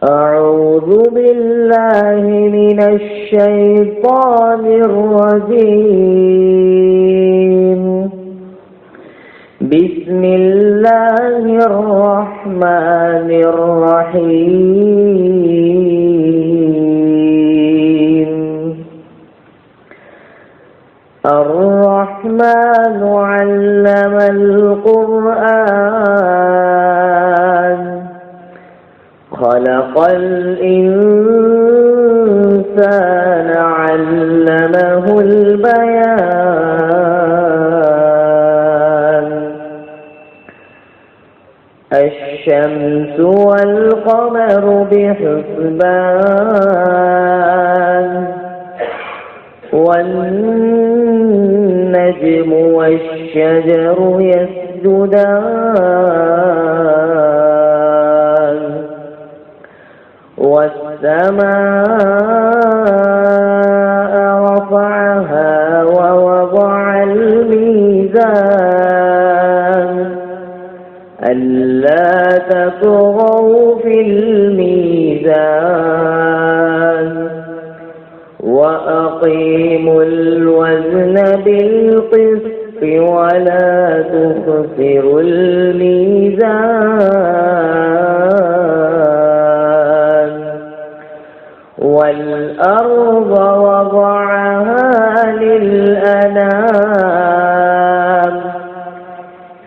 أعوذ بالله من الشيطان الرجيم. بسم الله الرحمن الرحيم. الرحمن علم القرآن خلق الإنسان علمه البيان. الشمس والقمر بحسبان والنجم والشجر يسجدان والسماء رفعها ووضع الميزان ألا تطغوا في الميزان وأقيموا الوزن بالقسط ولا تخسروا الميزان. والأرض وضعها للأنام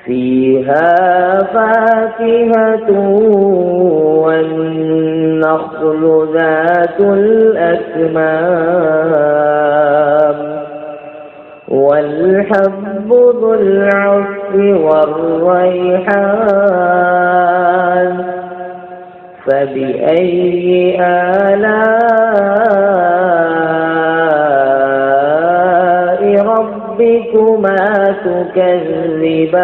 فيها فاكهة والنخل ذات الأكمام والحب ذو العصف والريحان. فبأي آلاء ربكما تكذبان.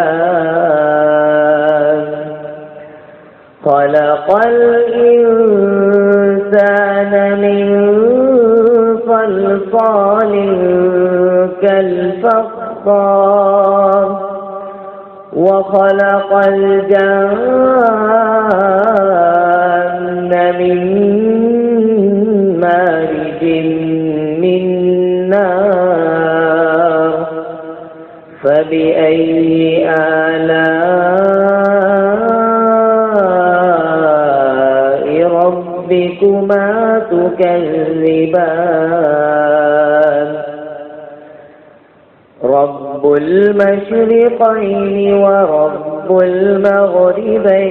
خلق الإنسان من صلصال كالفخار وخلق الجن من مارج من نار. فبأي آلاء ربكما تكذبان. رب المشرقين ورب المغربين.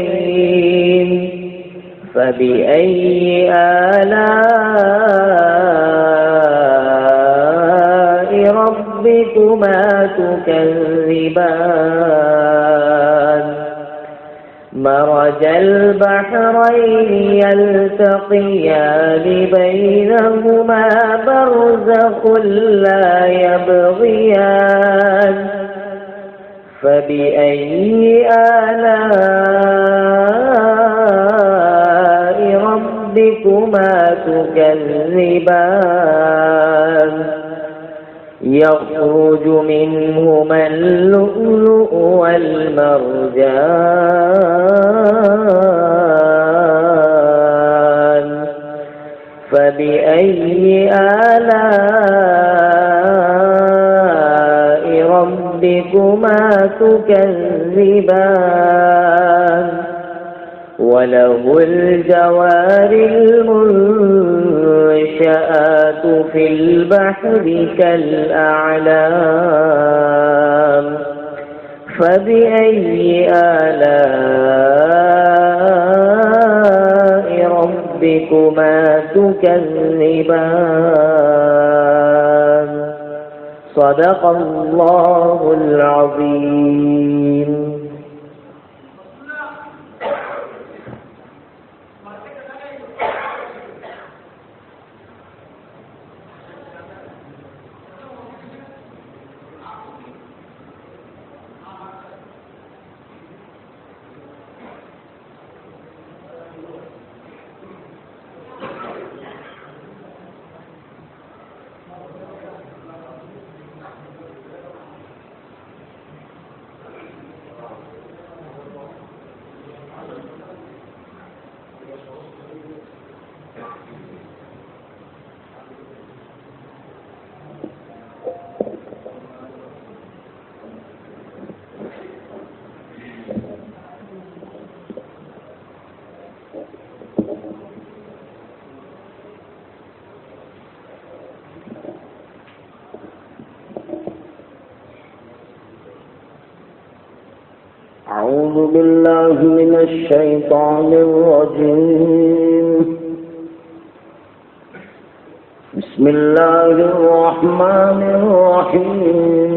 فبأي آلاء ربكما تكذبان. مرج البحرين يلتقيان بينهما برزخ لا يبغيان. فبأي آلاء ربكما تكذبان. يخرج منهما اللؤلؤ والمرجان. فبأي آلاء ربكما تكذبان. وله الجوار المنشآت في البحر كالأعلام. فبأي آلاء ربكما ربكما تكذبان صدق الله العظيم. أعوذ بالله من الشيطان الرجيم. بسم الله الرحمن الرحيم.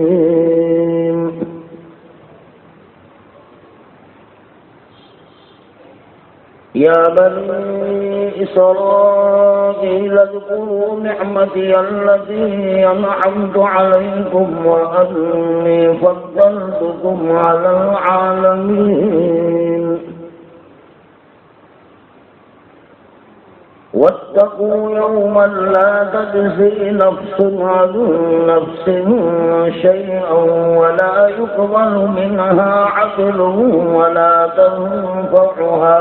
يا بني إسرائيل اذكروا نعمتي التي أنعمت عليكم وأني فضلتكم على العالمين. واتقوا يوما لا تجزي نفس عن نفس شيئا ولا يقبل منها عدل ولا تنفعها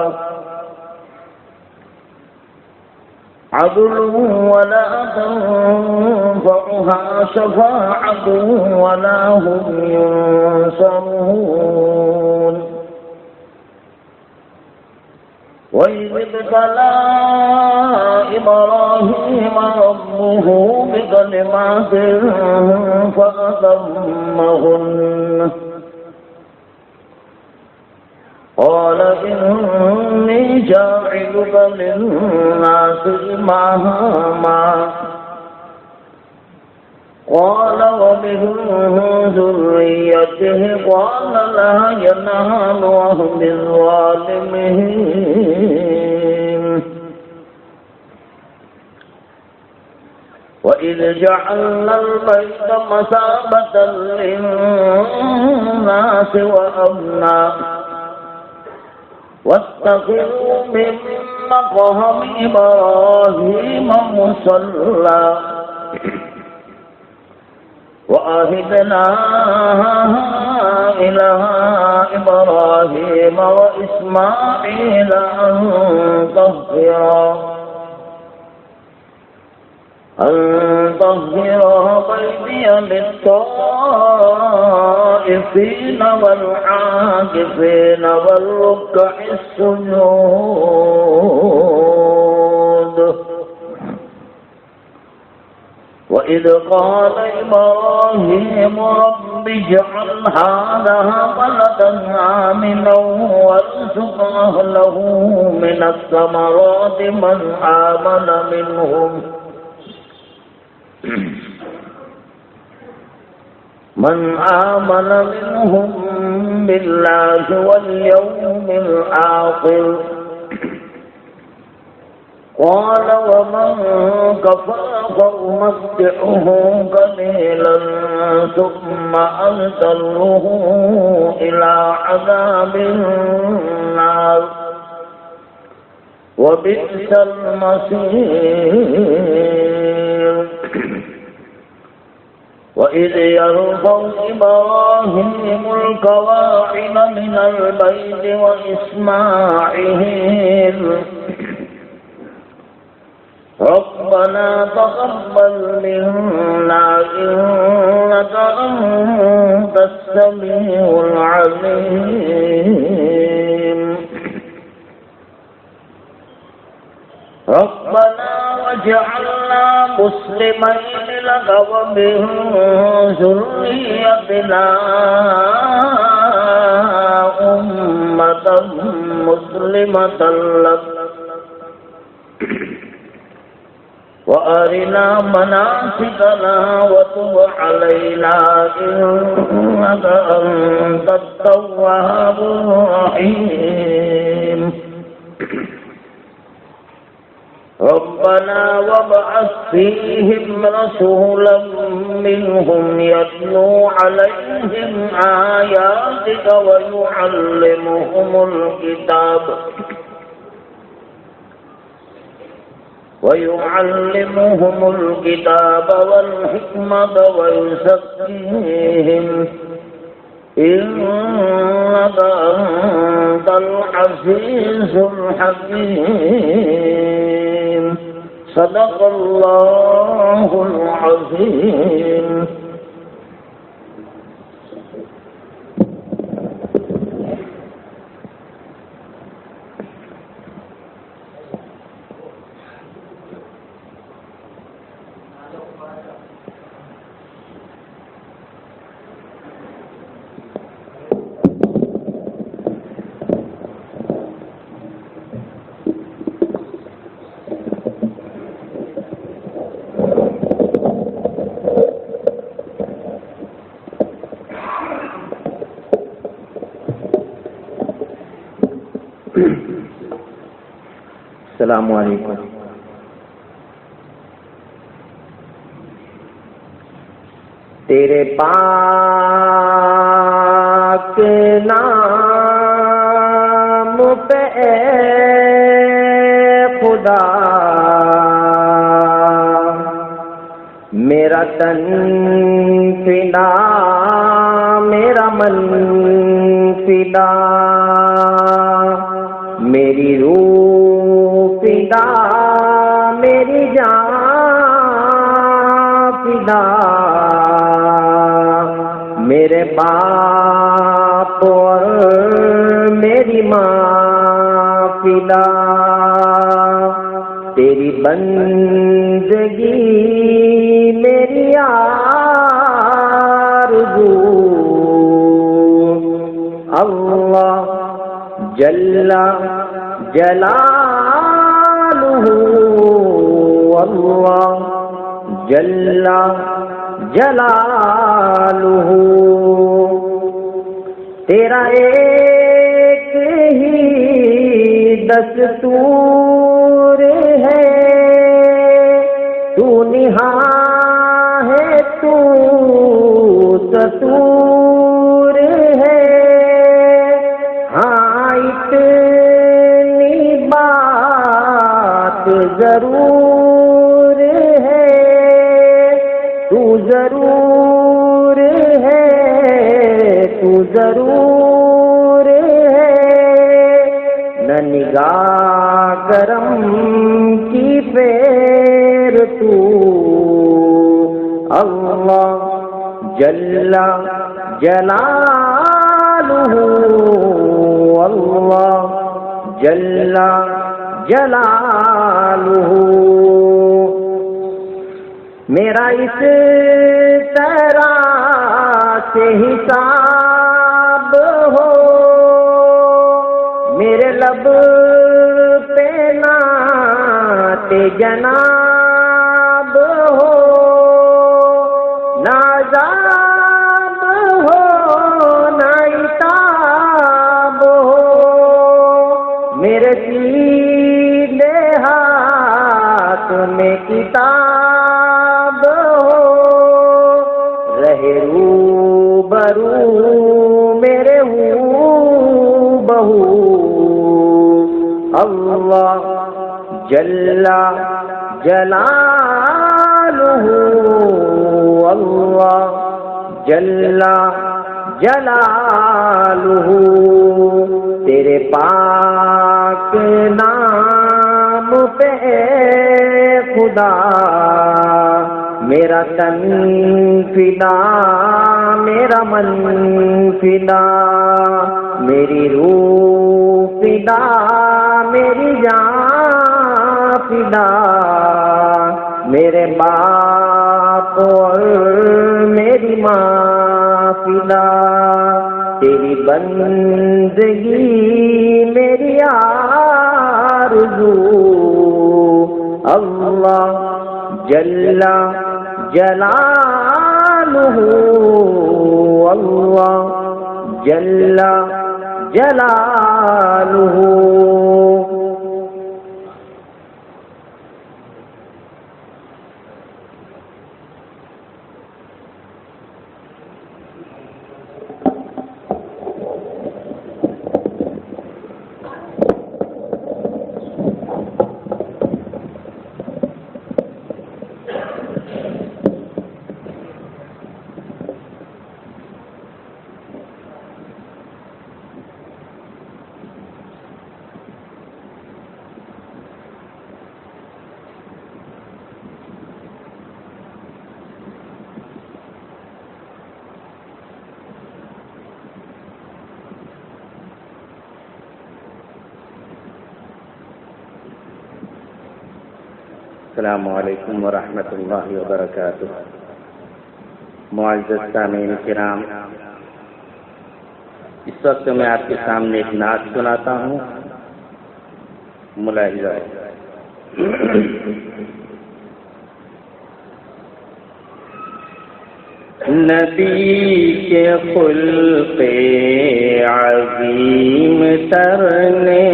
شفاعة ولا هم ينصرون. وإذ ابتلى إبراهيم ربه بكلمات فأتمهن قال إني جاعلك للناس إماما قال ومن ذريته قال لا ينال عهد الظالمين. وإذ جعلنا البيت مثابة للناس وأمنا واتخذوا من مقام إبراهيم مصلى وعهدنا إلى إبراهيم وإسماعيل أن طهر بيتي للطائفين والعاكفين والركع السجود. وإذ قال إبراهيم رب اجعل هذا بلدا آمنا وارزق أهله من الثمرات من آمن منهم بالله واليوم الآخر قال ومن كفر فأمتعه قليلا ثم أضطره إلى عذاب النار وبئس المصير. وإذ يرفع إبراهيم القواعد من البيت وإسماعيل ربنا تقبل منا إنك أنت السميع العليم. ربنا واجعلنا مسلمين لك ومن ذريتنا أمة مسلمة لك وأرنا مناسكنا وتب علينا إنك أنت التواب الرحيم ربنا وابعث فيهم رسولا منهم يتلو عليهم آياتك ويعلمهم الكتاب والحكمة ويزكيهم إنك أنت العزيز الحكيم صدق الله العظيم. السلام علیکم. تیرے پاک نام پہ اے خدا میرا تن فدا میرا من فدا میری روح فدا میری جان فدا میرے باپ اور میری ماں فدا تیری بندگی میری آرزو اللہ جل جلالہ اللہ جل جلالہ تیرا ایک ہی دستور ہے تو نہاں ہے تو ستور ہے ہاں اتنی بات ضرور ہے تو ضرور ہے تو ضرور ہے نہ نگاہ کرم کی پیر تو اللہ جل جلالہ اللہ جل جلالہ میرا اس طرح سے حساب ہو میرے لب پہ نعت جناب ہو نہ عذاب ہو نہ عتاب ہو میرے سیدھے ہاتھ میں کتاب ہو رہے روبرو میرے ہوں بہو اللہ جل جلالہ اللہ جل جلالہ تیرے پاک نام پہ اے خدا میرا تن فدا میرا من فدا میری روح فدا میری جان فدا میرے باپ اور میری ماں فدا تیری بندگی میری آرزو اللہ جل جلالہ اللہ جل جلالہ. السلام علیکم ورحمۃ اللہ وبرکاتہ. معزز سامعین کرام، اس وقت میں آپ کے سامنے ایک نعت سناتا ہوں. ملاحظہ نبی کے خلق عظیم تر نے،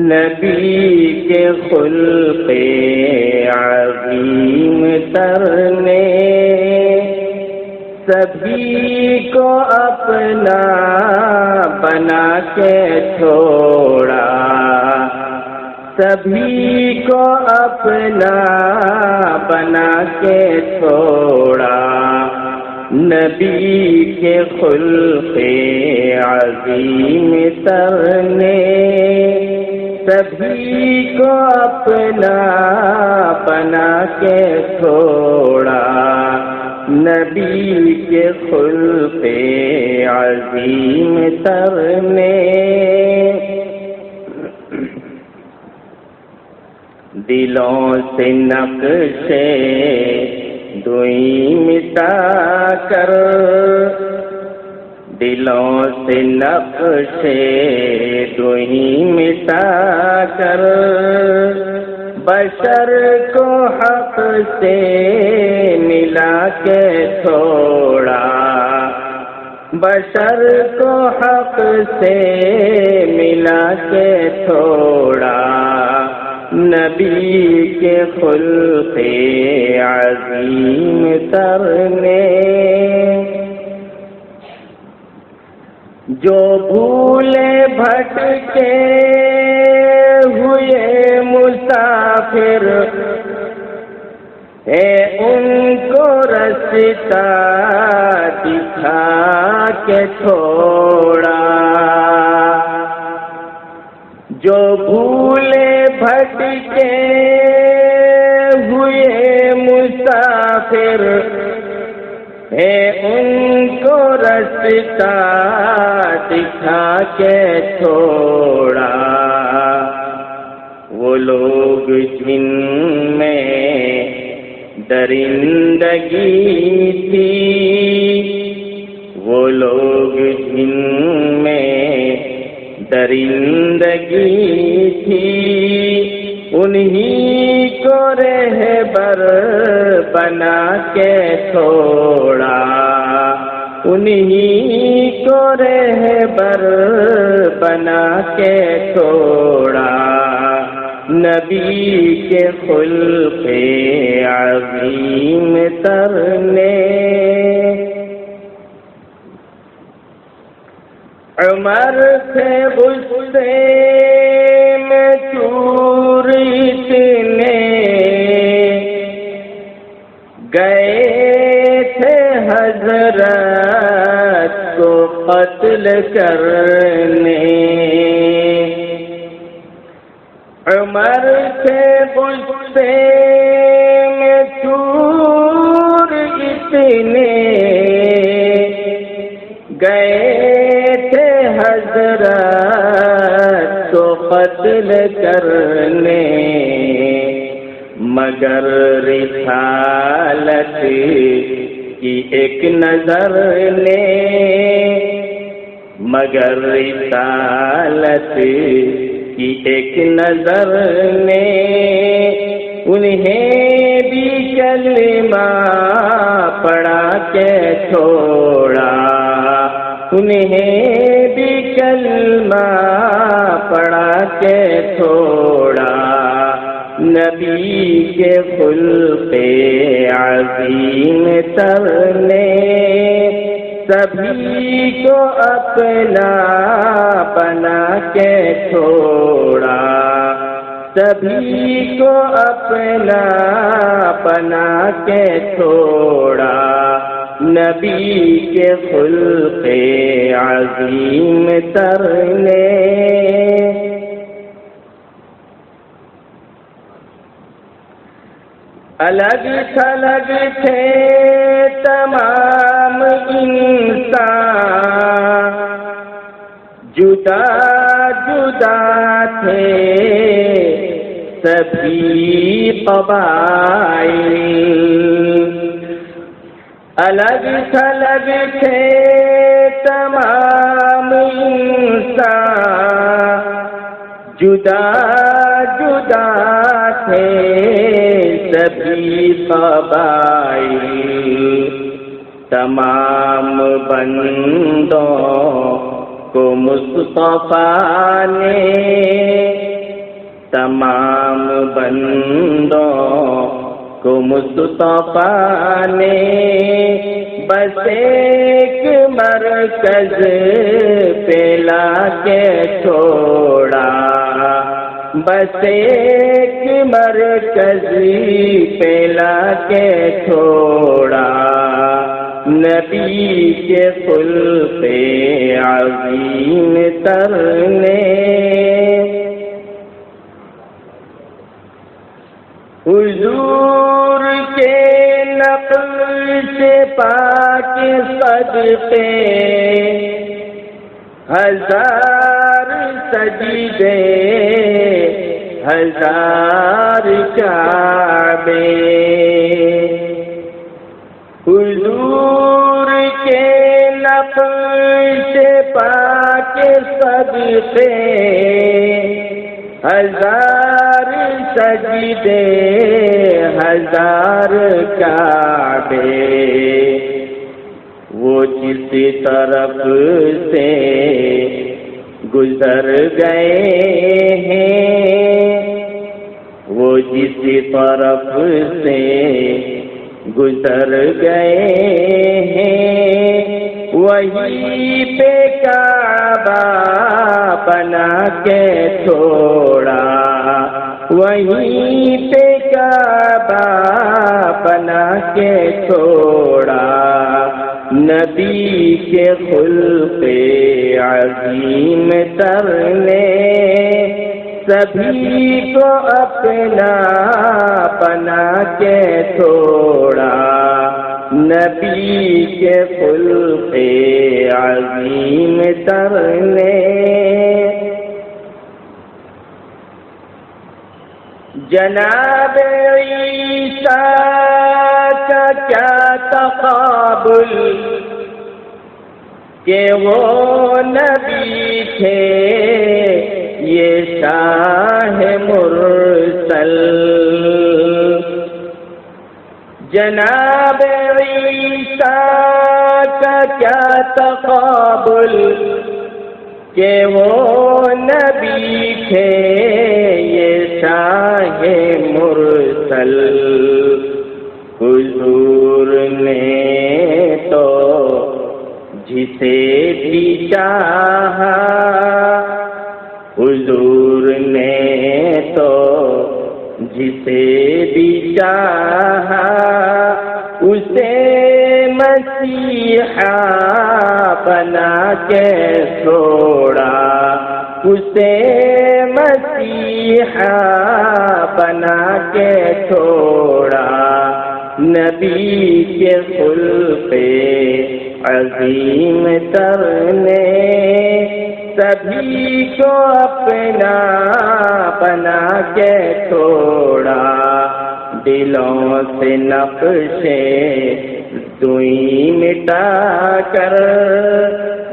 نبی کے خلق عظیم تر نے سبھی کو اپنا بنا کے چھوڑا، سبھی کو اپنا بنا کے چھوڑا. نبی کے خلق عظیم تر نے سبھی کو اپنا بنا کے چھوڑا. نبی کے خلق عظیم تر نے دلوں سے نقشے دوئی مٹا کر، دلوں سے نقشے دوئی مٹا کر بشر کو حق سے ملا کے چھوڑا، بشر کو حق سے ملا کے چھوڑا. نبی کے خلق عظیم تر نے جو بھولے بھٹکے ہوئے مسافر ہے ان کو رستہ دکھا کے چھوڑا، جو بھولے بھٹکے ہوئے مسافر ہے ان کو رستہ دکھا کے چھوڑا. وہ لوگ جن میں درندگی تھی، وہ لوگ جن میں درندگی تھی، انہی کو رہبر بنا کے چھوڑا، انہی کو رہبر بنا کے چھوڑا. نبی کے خلق عظیم تر نے عمر سے غصے میں چور اتنے گئے تھے حضرت کو قتل کرنے. عمر سے غصے میں چور اتنے گئے تھے حضرت کو قتل کرنے، مگر رسالت کی ایک نظر نے، مگر رسالت کی ایک نظر نے انہیں بھی کلمہ پڑھا کے چھوڑا، انہیں بھی کلمہ پڑھا کے چھوڑا، نبی کے خلق عظیم تر نے سبھی کو اپنا بنا کے چھوڑا، سبھی کو اپنا بنا کے چھوڑا، نبی کے خلق عظیم تر نے۔ الگ تھلگ تھے تمام انسان، جدا جدا تھے سبھی قبائل، الگ تھلگ تھے تمام انسان، جدا جدا تھے سبھی قبائل، تمام بندوں کو مصطفیٰ نے، تمام بندوں کو مصطفیٰ نے بس ایک مرکز پہ لا کے چھوڑا، بس ایک مرکز پہ لا کے چھوڑا، نبی کے خلق عظیم تر نے۔ حضور کے نقش پاک صدقے ہزار سجدے ہزار کعبے، حضور کے نقش پاک صدقے ہزار سجدے ہزار کعبے، وہ جس طرف سے گزر گئے ہیں، وہ جس طرف سے گزر گئے ہیں، وہی پہ کعبہ بنا کے چھوڑا، وہی پہ کعبہ بنا کے چھوڑا، نبی کے خلق عظیم تر نے سبھی کو اپنا بنا کے چھوڑا، نبی کے خلق عظیم تر نے۔ جناب عیسیٰ کا کیا تقابل کہ وہ نبی تھے یہ شاہ مرسل، جناب عیسیٰ کا کیا تقابل کہ وہ نبی تھے یہ شاہ مرسل، حضور نے تو جسے بھی چاہا، حضور نے تو جسے بھی چاہا اسے مسیحا بنا کے چھوڑا، اسے مسیحا بنا کے چھوڑا، نبی کے خلق عظیم تر نے سبھی کو اپنا بنا کے چھوڑا، دلوں سے نقشے دوئی مٹا کر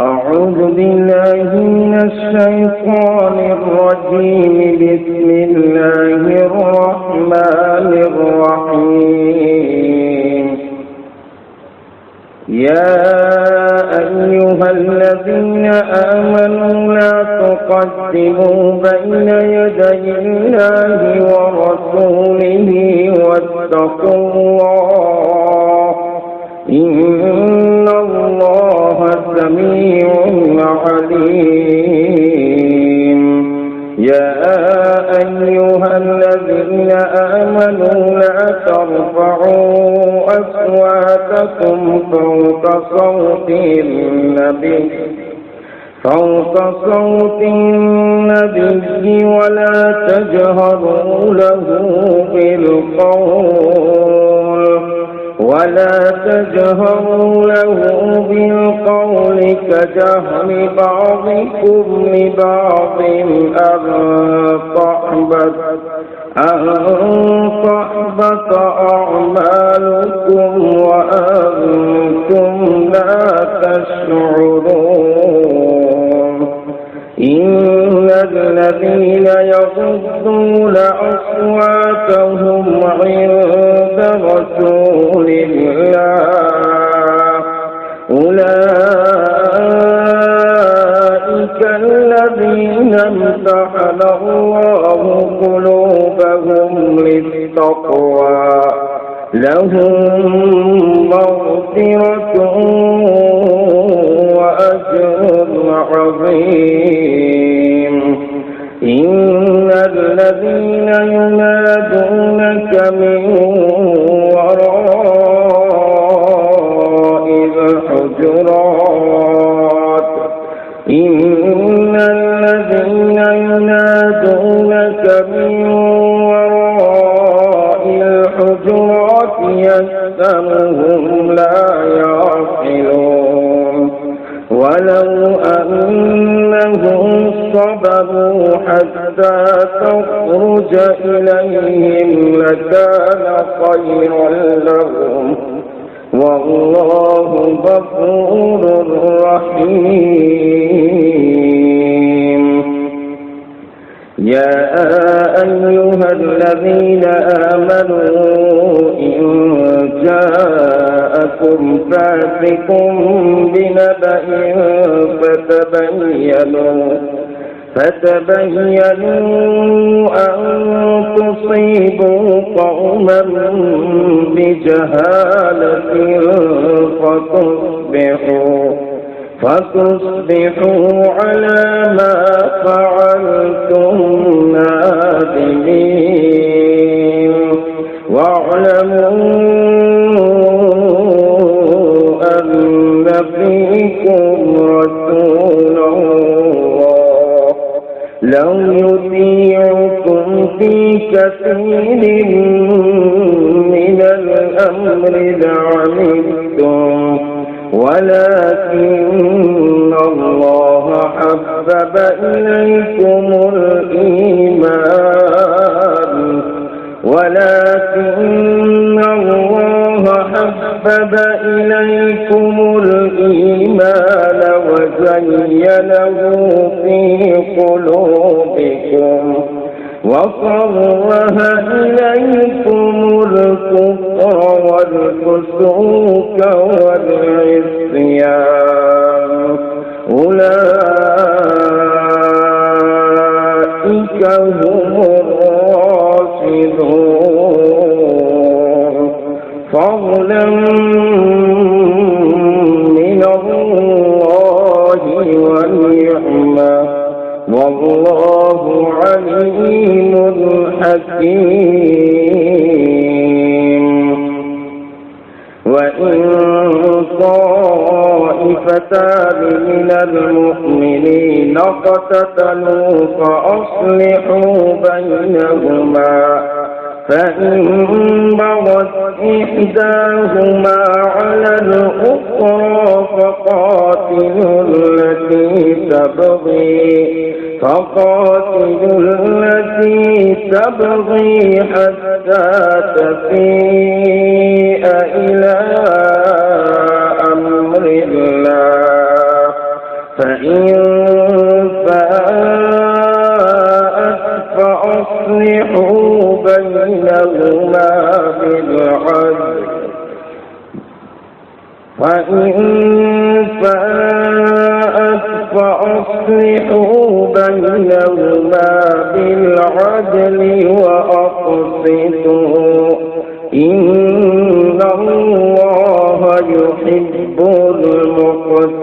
أعوذ بالله من الشيطان الرجيم. بسم الله الرحمن الرحيم. يا أيها الذين آمنوا لا تقدموا بين يدي الله ورسوله واتقوا الله إن الله سميع عليم. يا أيها الذين آمنوا لا ترفعوا أصواتكم فوق صوت النبي ولا تجهروا له بالقول كجهر بعضكم لبعض أن تحبط أعمالكم وأنتم لا تشعرون. إن الذين يغضون أصواتهم عند رسول الله أولئك الذين امتحن الله قلوبهم للتقوى لهم مغفرة وأجر عظيم. إن الذين ينادونك من وراء الحجرات يسأمهم لا يعقلون. ولو أنهم صبروا حتى تخرج إليهم لكان خيرا لهم والله غفور رحيم. يا أيها الذين آمنوا إن جاءكم فاسق بنبأ فتبينوا أن تصيبوا قوما بجهالة فتصبحوا على ما فعلتم نادمين. واعلموا أن فيكم رسول الله لو يطيعكم في كثير من الأمر لعنتم ولكن الله حبب إليكم الإيمان وزينه في قلوبكم وكره إليكم الكفر والفسوق والعصيان أولئك فضلا من الله ونعمة والله عليم حكيم. وإن طائفتان من المؤمنين اقتتلوا فأصلحوا بينهما فإن بغت إحداهما على الأخرى فقاتلوا التي تبغي حتى تفيء إلى أمر الله فإن فاءت فأصلحوا بينهما بالعدل وأقسطوا إن الله يحب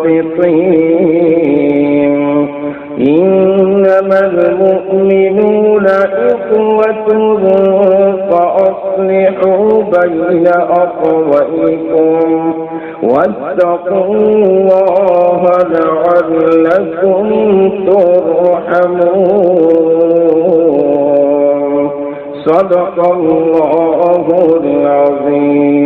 المقسطين. إنما المؤمنون إخوة فأصلحوا بين أخويكم واتقوا الله لعلكم ترحمون. صدق الله العظيم.